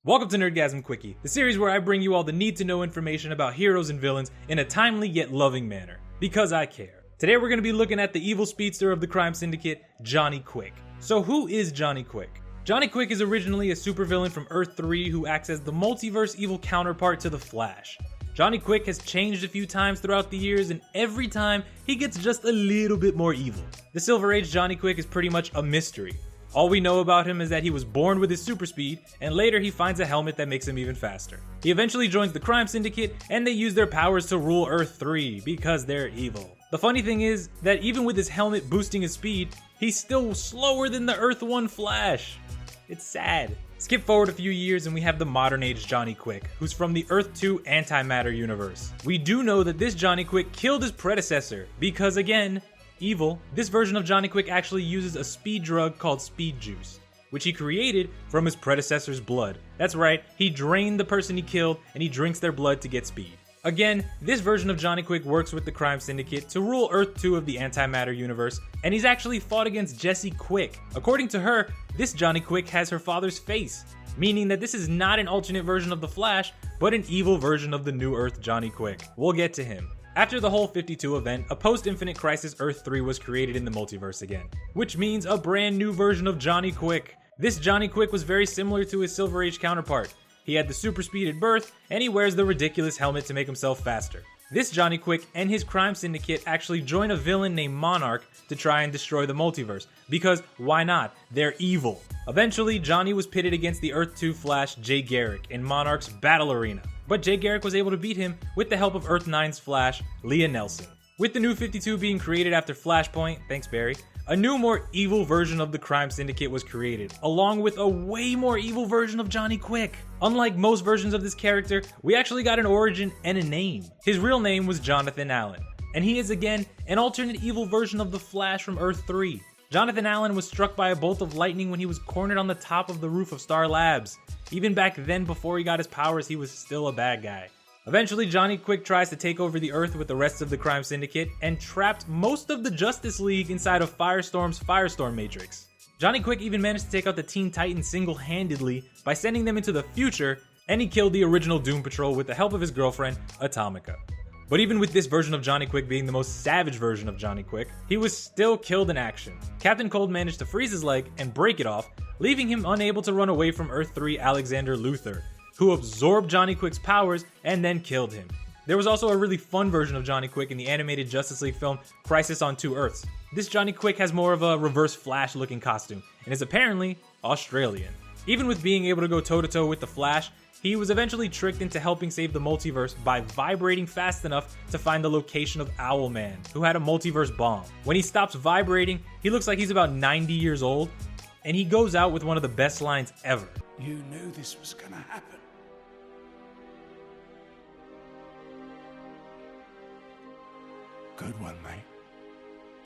Welcome to Nerdgasm Quickie, the series where I bring you all the need-to-know information about heroes and villains in a timely yet loving manner, because I care. Today we're going to be looking at the evil speedster of the crime syndicate, Johnny Quick. So who is Johnny Quick? Johnny Quick is originally a supervillain from Earth 3 who acts as the multiverse evil counterpart to the Flash. Johnny Quick has changed a few times throughout the years, and every time he gets just a little bit more evil. The Silver Age Johnny Quick is pretty much a mystery. All we know about him is that he was born with his super speed, and later he finds a helmet that makes him even faster. He eventually joins the crime syndicate, and they use their powers to rule Earth 3 because they're evil. The funny thing is that even with his helmet boosting his speed, he's still slower than the Earth 1 Flash. It's sad. Skip forward a few years and we have the modern age Johnny Quick, who's from the Earth 2 antimatter universe. We do know that this Johnny Quick killed his predecessor because, again, evil. This version of Johnny Quick actually uses a speed drug called speed juice, which he created from his predecessor's blood. That's right, he drained the person he killed and he drinks their blood to get speed. Again, this version of Johnny Quick works with the crime syndicate to rule Earth 2 of the antimatter universe, and he's actually fought against Jessie Quick. According to her, this Johnny Quick has her father's face, meaning that this is not an alternate version of the Flash, but an evil version of the new Earth Johnny Quick. We'll get to him. After the whole 52 event, a post-Infinite Crisis Earth 3 was created in the multiverse again, which means a brand new version of Johnny Quick. This Johnny Quick was very similar to his Silver Age counterpart. He had the super speed at birth, and he wears the ridiculous helmet to make himself faster. This Johnny Quick and his crime syndicate actually join a villain named Monarch to try and destroy the multiverse, because why not? They're evil. Eventually, Johnny was pitted against the Earth 2 Flash Jay Garrick in Monarch's battle arena, but Jay Garrick was able to beat him with the help of Earth 9's Flash, Leah Nelson. With the new 52 being created after Flashpoint, thanks Barry, a new, more evil version of the crime syndicate was created, along with a way more evil version of Johnny Quick. Unlike most versions of this character, we actually got an origin and a name. His real name was Jonathan Allen, and he is again an alternate evil version of the Flash from Earth 3. Jonathan Allen was struck by a bolt of lightning when he was cornered on the top of the roof of Star Labs. Even back then, before he got his powers, he was still a bad guy. Eventually, Johnny Quick tries to take over the Earth with the rest of the crime syndicate and trapped most of the Justice League inside of Firestorm's Firestorm Matrix. Johnny Quick even managed to take out the Teen Titans single-handedly by sending them into the future, and he killed the original Doom Patrol with the help of his girlfriend, Atomica. But even with this version of Johnny Quick being the most savage version of Johnny Quick, he was still killed in action. Captain Cold managed to freeze his leg and break it off, leaving him unable to run away from Earth 3 Alexander Luthor, who absorbed Johnny Quick's powers and then killed him. There was also a really fun version of Johnny Quick in the animated Justice League film Crisis on Two Earths. This Johnny Quick has more of a reverse Flash looking costume and is apparently Australian. Even with being able to go toe-to-toe with the Flash, he was eventually tricked into helping save the multiverse by vibrating fast enough to find the location of Owlman, who had a multiverse bomb. When he stops vibrating, he looks like he's about 90 years old, and he goes out with one of the best lines ever. You knew this was gonna happen. Good one, mate.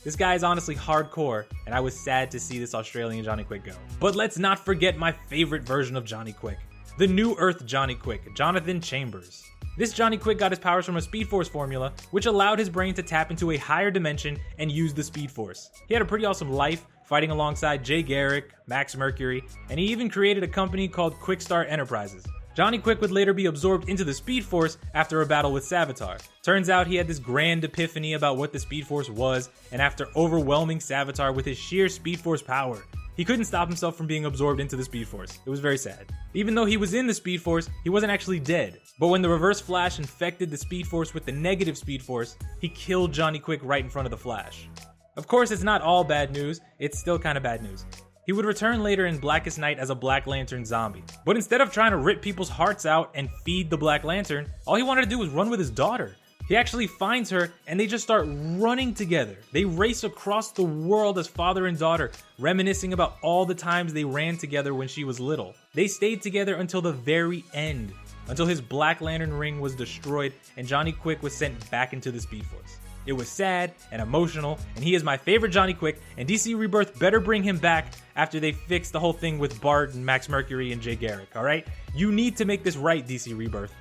This guy is honestly hardcore, and I was sad to see this Australian Johnny Quick go. But let's not forget my favorite version of Johnny Quick, the New Earth Johnny Quick, Jonathan Chambers. This Johnny Quick got his powers from a Speed Force formula, which allowed his brain to tap into a higher dimension and use the Speed Force. He had a pretty awesome life, fighting alongside Jay Garrick, Max Mercury, and he even created a company called Quickstar Enterprises. Johnny Quick would later be absorbed into the Speed Force after a battle with Savitar. Turns out he had this grand epiphany about what the Speed Force was, and after overwhelming Savitar with his sheer Speed Force power, he couldn't stop himself from being absorbed into the Speed Force. It was very sad. Even though he was in the Speed Force, he wasn't actually dead. But when the Reverse Flash infected the Speed Force with the negative Speed Force, he killed Johnny Quick right in front of the Flash. Of course, it's not all bad news, it's still kind of bad news. He would return later in Blackest Night as a Black Lantern zombie. But instead of trying to rip people's hearts out and feed the Black Lantern, all he wanted to do was run with his daughter. He actually finds her and they just start running together. They race across the world as father and daughter, reminiscing about all the times they ran together when she was little. They stayed together until the very end, until his Black Lantern ring was destroyed and Johnny Quick was sent back into the Speed Force. It was sad and emotional, and he is my favorite Johnny Quick, and DC Rebirth better bring him back after they fix the whole thing with Bart and Max Mercury and Jay Garrick, alright? You need to make this right, DC Rebirth.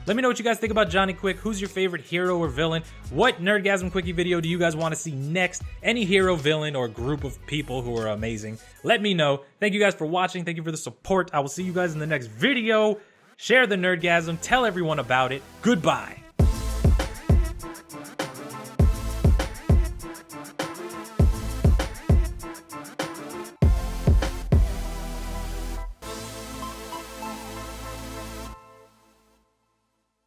Let me know what you guys think about Johnny Quick. Who's your favorite hero or villain? What Nerdgasm Quickie video do you guys want to see next? Any hero, villain, or group of people who are amazing? Let me know. Thank you guys for watching. Thank you for the support. I will see you guys in the next video. Share the Nerdgasm. Tell everyone about it. Goodbye.